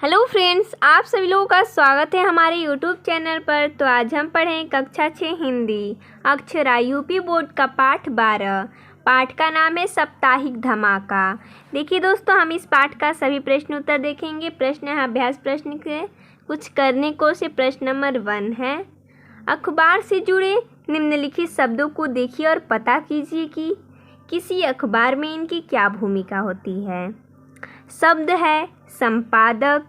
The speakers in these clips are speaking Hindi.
हेलो फ्रेंड्स, आप सभी लोगों का स्वागत है हमारे यूट्यूब चैनल पर। तो आज हम पढ़ें कक्षा 6 हिंदी अक्षरा यूपी बोर्ड का पाठ 12। पाठ का नाम है साप्ताहिक धमाका। देखिए दोस्तों, हम इस पाठ का सभी प्रश्न उत्तर देखेंगे। प्रश्न है अभ्यास प्रश्न के कुछ करने को से। प्रश्न नंबर 1 है, अखबार से जुड़े निम्नलिखित शब्दों को देखिए और पता कीजिए कि किसी अखबार में इनकी क्या भूमिका होती है। शब्द है संपादक,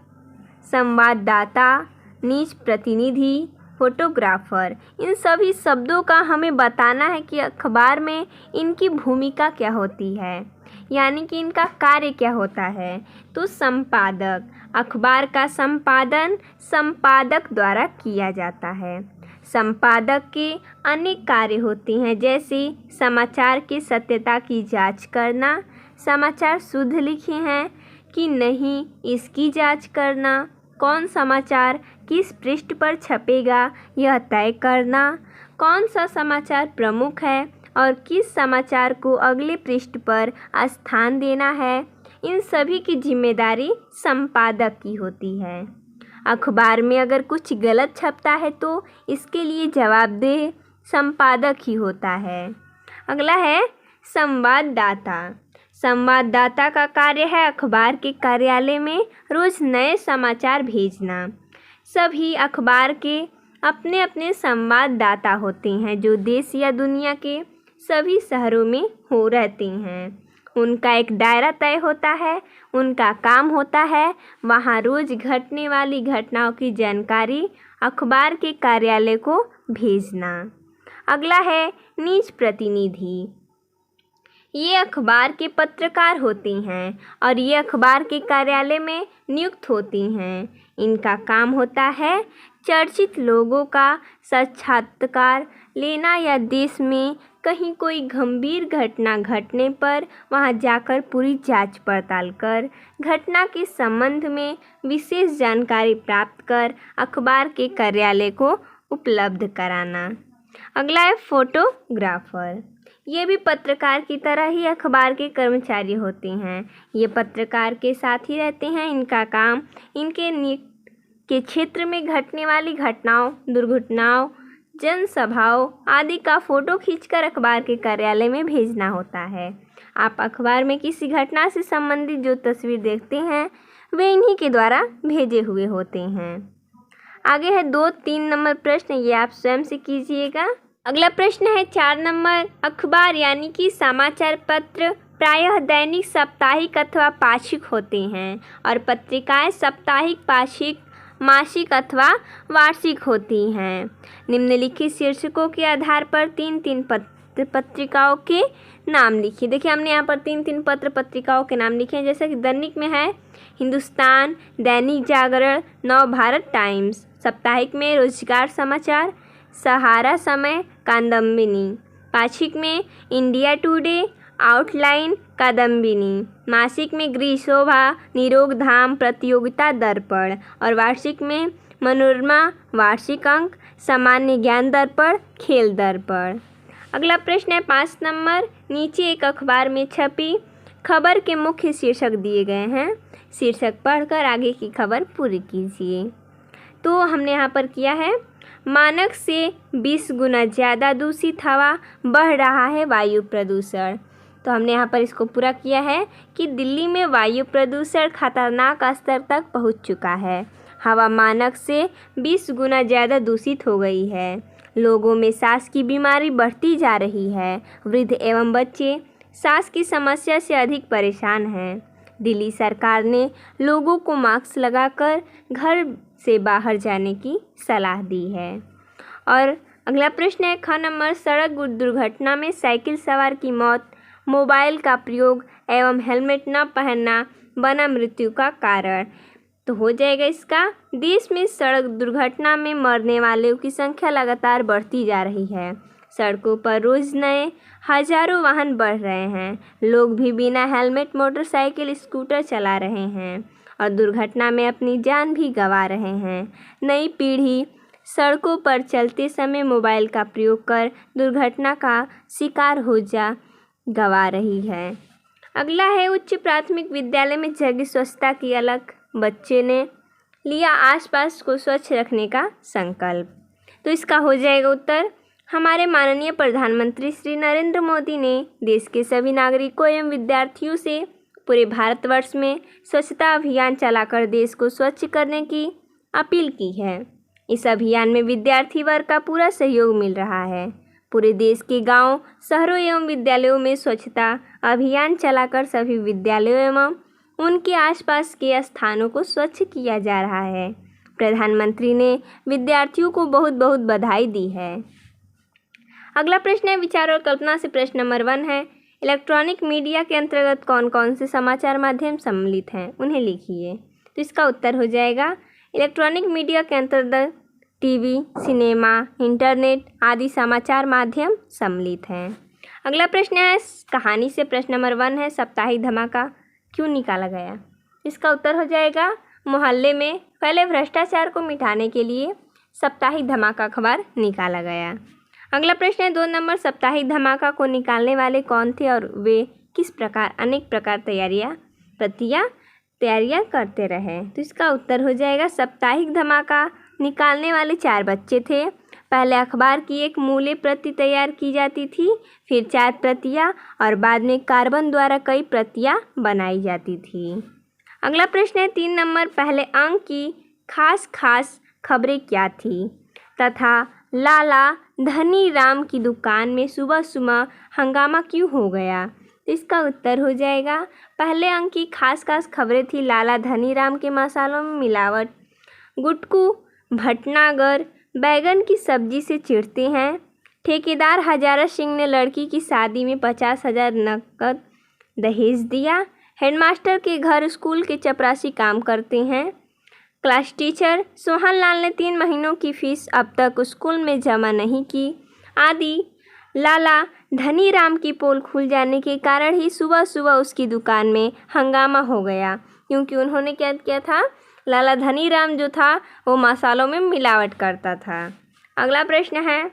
संवाददाता, न्यूज प्रतिनिधि, फोटोग्राफर। इन सभी शब्दों का हमें बताना है कि अखबार में इनकी भूमिका क्या होती है, यानी कि इनका कार्य क्या होता है। तो संपादक, अखबार का संपादन संपादक द्वारा किया जाता है। संपादक के अनेक कार्य होते हैं, जैसे समाचार की सत्यता की जांच करना, समाचार शुद्ध लिखे हैं कि नहीं इसकी जांच करना, कौन समाचार किस पृष्ठ पर छपेगा यह तय करना, कौन सा समाचार प्रमुख है और किस समाचार को अगले पृष्ठ पर स्थान देना है। इन सभी की जिम्मेदारी संपादक की होती है। अखबार में अगर कुछ गलत छपता है तो इसके लिए जवाबदेह संपादक ही होता है। अगला है संवाददाता। संवाददाता का कार्य है अखबार के कार्यालय में रोज नए समाचार भेजना। सभी अखबार के अपने अपने संवाददाता होते हैं जो देश या दुनिया के सभी शहरों में हो रहते हैं। उनका एक दायरा तय होता है, उनका काम होता है वहाँ रोज घटने वाली घटनाओं की जानकारी अखबार के कार्यालय को भेजना। अगला है न्यूज प्रतिनिधि। ये अखबार के पत्रकार होते हैं और ये अखबार के कार्यालय में नियुक्त होती हैं। इनका काम होता है चर्चित लोगों का साक्षात्कार लेना या देश में कहीं कोई गंभीर घटना घटने पर वहां जाकर पूरी जांच पड़ताल कर घटना के संबंध में विशेष जानकारी प्राप्त कर अखबार के कार्यालय को उपलब्ध कराना। अगला है फोटोग्राफर। ये भी पत्रकार की तरह ही अखबार के कर्मचारी होते हैं। ये पत्रकार के साथ ही रहते हैं। इनका काम इनके क्षेत्र में घटने वाली घटनाओं, दुर्घटनाओं, जनसभाओं आदि का फ़ोटो खींचकर अखबार के कार्यालय में भेजना होता है। आप अखबार में किसी घटना से संबंधित जो तस्वीर देखते हैं वे इन्हीं के द्वारा भेजे हुए होते हैं। आगे है 2-3 नंबर प्रश्न, ये आप स्वयं से कीजिएगा। अगला प्रश्न है 4 नंबर, अखबार यानी कि समाचार पत्र प्रायः दैनिक, साप्ताहिक अथवा पाक्षिक होते हैं और पत्रिकाएं साप्ताहिक, पाक्षिक, मासिक अथवा वार्षिक होती हैं। निम्नलिखित शीर्षकों के आधार पर 3-3 पत्रिकाओं के नाम लिखिए। देखिए, हमने यहाँ पर 3-3 पत्रिकाओं के नाम लिखे हैं। जैसे कि दैनिक में है हिंदुस्तान, दैनिक जागरण, नव भारत टाइम्स। साप्ताहिक में रोजगार समाचार, सहारा समय, कादम्बिनी। पाक्षिक में इंडिया टुडे, आउटलाइन, कादम्बिनी। मासिक में गृह शोभा, निरोग धाम, प्रतियोगिता दर्पण। और वार्षिक में मनोरमा, वार्षिक अंक, सामान्य ज्ञान दर्पण, खेल दर्पण। अगला प्रश्न है 5 नंबर, नीचे एक अखबार में छपी खबर के मुख्य शीर्षक दिए गए हैं। शीर्षक पढ़कर आगे की खबर पूरी कीजिए। तो हमने यहाँ पर किया है, मानक से 20 गुना ज़्यादा दूषित हवा, बढ़ रहा है वायु प्रदूषण। तो हमने यहाँ पर इसको पूरा किया है कि दिल्ली में वायु प्रदूषण खतरनाक स्तर तक पहुँच चुका है। हवा मानक से 20 गुना ज़्यादा दूषित हो गई है। लोगों में सांस की बीमारी बढ़ती जा रही है। वृद्ध एवं बच्चे सांस की समस्या से अधिक परेशान हैं। दिल्ली सरकार ने लोगों को मास्क लगाकर घर से बाहर जाने की सलाह दी है। और अगला प्रश्न है 6 नंबर, सड़क दुर्घटना में साइकिल सवार की मौत, मोबाइल का प्रयोग एवं हेलमेट न पहनना बना मृत्यु का कारण। तो हो जाएगा इसका, देश में सड़क दुर्घटना में मरने वालों की संख्या लगातार बढ़ती जा रही है। सड़कों पर रोज नए हजारों वाहन बढ़ रहे हैं। लोग भी बिना हेलमेट मोटरसाइकिल, स्कूटर चला रहे हैं और दुर्घटना में अपनी जान भी गंवा रहे हैं। नई पीढ़ी सड़कों पर चलते समय मोबाइल का प्रयोग कर दुर्घटना का शिकार गंवा रही है। अगला है उच्च प्राथमिक विद्यालय में जगह स्वच्छता की अलग। बच्चे ने लिया आसपास को स्वच्छ रखने का संकल्प। तो इसका हो जाएगा उत्तर हमारे माननीय प्रधानमंत्री श्री नरेंद्र मोदी ने देश के सभी नागरिकों एवं विद्यार्थियों से पूरे भारतवर्ष में स्वच्छता अभियान चलाकर देश को स्वच्छ करने की अपील की है। इस अभियान में विद्यार्थी वर्ग का पूरा सहयोग मिल रहा है। पूरे देश के गांव, शहरों एवं विद्यालयों में स्वच्छता अभियान चलाकर सभी विद्यालयों एवं उनके आसपास के स्थानों को स्वच्छ किया जा रहा है। प्रधानमंत्री ने विद्यार्थियों को बहुत बहुत बधाई दी है। अगला प्रश्न है विचार और कल्पना से। प्रश्न नंबर 1 है इलेक्ट्रॉनिक मीडिया के अंतर्गत कौन कौन से समाचार माध्यम सम्मिलित हैं, उन्हें लिखिए। तो इसका उत्तर हो जाएगा इलेक्ट्रॉनिक मीडिया के अंतर्गत टीवी, सिनेमा, इंटरनेट आदि समाचार माध्यम सम्मिलित हैं। अगला प्रश्न है कहानी से। प्रश्न नंबर 1 है साप्ताहिक धमाका क्यों निकाला गया। इसका उत्तर हो जाएगा मोहल्ले में फैले भ्रष्टाचार को मिटाने के लिए साप्ताहिक धमाका अखबार निकाला गया। अगला प्रश्न है 2 नंबर साप्ताहिक धमाका को निकालने वाले कौन थे और वे किस प्रकार अनेक प्रकार तैयारियां करते रहे। तो इसका उत्तर हो जाएगा साप्ताहिक धमाका निकालने वाले 4 बच्चे थे। पहले अखबार की एक मूल्य प्रति तैयार की जाती थी, फिर 4 प्रतियां और बाद में कार्बन द्वारा कई प्रतियां बनाई जाती थी। अगला प्रश्न है 3 नंबर पहले अंक की खास खबरें क्या थी तथा लाला धनी राम की दुकान में सुबह सुबह हंगामा क्यों हो गया। तो इसका उत्तर हो जाएगा पहले अंक की खास खबरें थी लाला धनी राम के मसालों में मिलावट, गुटकू भटनागर बैगन की सब्जी से चिढ़ते हैं, ठेकेदार हजारा सिंह ने लड़की की शादी में 50,000 नकद दहेज दिया, हेडमास्टर के घर स्कूल के चपरासी काम करते हैं, क्लास टीचर सोहन लाल ने 3 महीनों की फीस अब तक स्कूल में जमा नहीं की आदि। लाला धनी राम की पोल खुल जाने के कारण ही सुबह सुबह उसकी दुकान में हंगामा हो गया, क्योंकि उन्होंने क्या किया था, लाला धनी राम जो था वो मसालों में मिलावट करता था। अगला प्रश्न है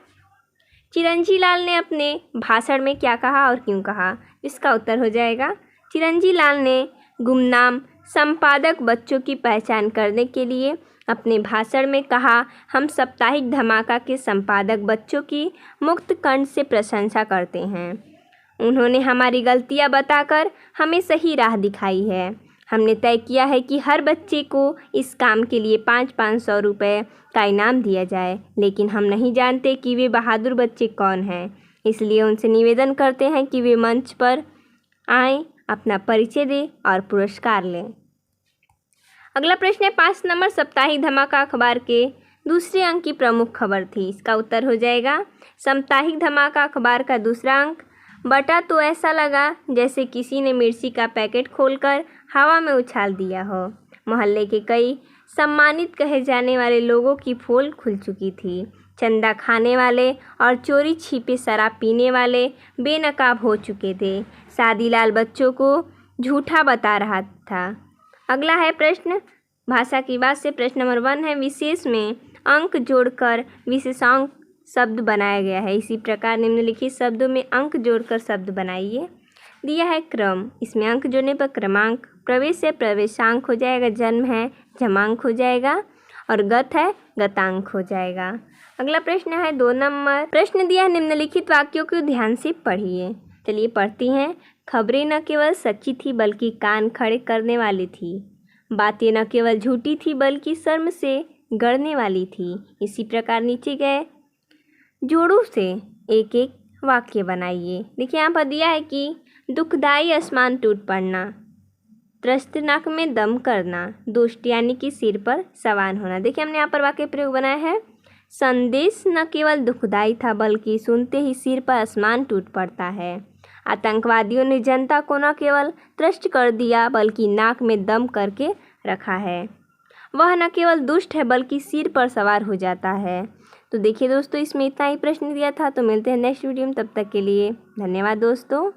चिरंजी लाल ने अपने भाषण में क्या कहा और क्यों कहा। इसका उत्तर हो जाएगा चिरंजी लाल ने गुमनाम संपादक बच्चों की पहचान करने के लिए अपने भाषण में कहा, हम साप्ताहिक धमाका के संपादक बच्चों की मुक्त कंठ से प्रशंसा करते हैं। उन्होंने हमारी गलतियां बताकर हमें सही राह दिखाई है। हमने तय किया है कि हर बच्चे को इस काम के लिए 500 रुपये का इनाम दिया जाए, लेकिन हम नहीं जानते कि वे बहादुर बच्चे कौन हैं, इसलिए उनसे निवेदन करते हैं कि वे मंच पर आएं, अपना परिचय दें और पुरस्कार लें। अगला प्रश्न है 5 नंबर साप्ताहिक धमाका अखबार के दूसरे अंक की प्रमुख खबर थी। इसका उत्तर हो जाएगा साप्ताहिक धमाका अखबार का दूसरा अंक बटा तो ऐसा लगा जैसे किसी ने मिर्ची का पैकेट खोलकर हवा में उछाल दिया हो। मोहल्ले के कई सम्मानित कहे जाने वाले लोगों की पोल खुल चुकी थी। चंदा खाने वाले और चोरी छिपे शराब पीने वाले बेनकाब हो चुके थे। शादीलाल बच्चों को झूठा बता रहा था। अगला है प्रश्न भाषा की बात से। प्रश्न नंबर 1 है विशेष में अंक जोड़कर विशेषांक शब्द बनाया गया है। इसी प्रकार निम्नलिखित शब्दों में अंक जोड़कर शब्द बनाइए। दिया है क्रम, इसमें अंक जोड़ने पर क्रमांक, प्रवेश है प्रवेशांक हो जाएगा, जन्म है जमांक हो जाएगा और गत है गतांक हो जाएगा। अगला प्रश्न है 2 नंबर। प्रश्न दिया है निम्नलिखित वाक्यों को ध्यान से पढ़िए। चलिए पढ़ती हैं। खबरें न केवल सच्ची थी बल्कि कान खड़े करने वाली थी। बातें न केवल झूठी थी बल्कि शर्म से गड़ने वाली थी। इसी प्रकार नीचे गए जोड़ों से एक एक वाक्य बनाइए। देखिए यहाँ पर दिया है कि दुखदाई आसमान टूट पड़ना, त्रस्त नाक में दम करना, दुष्ट यानी कि सिर पर सवार होना। देखिए हमने यहाँ पर वाक्य प्रयोग बनाया है। संदेश न केवल दुखदाई था बल्कि सुनते ही सिर पर आसमान टूट पड़ता है। आतंकवादियों ने जनता को न केवल त्रस्त कर दिया बल्कि नाक में दम करके रखा है। वह न केवल दुष्ट है बल्कि सिर पर सवार हो जाता है। तो देखिए दोस्तों इसमें इतना ही प्रश्न दिया था। तो मिलते हैं नेक्स्ट वीडियो में, तब तक के लिए धन्यवाद दोस्तों।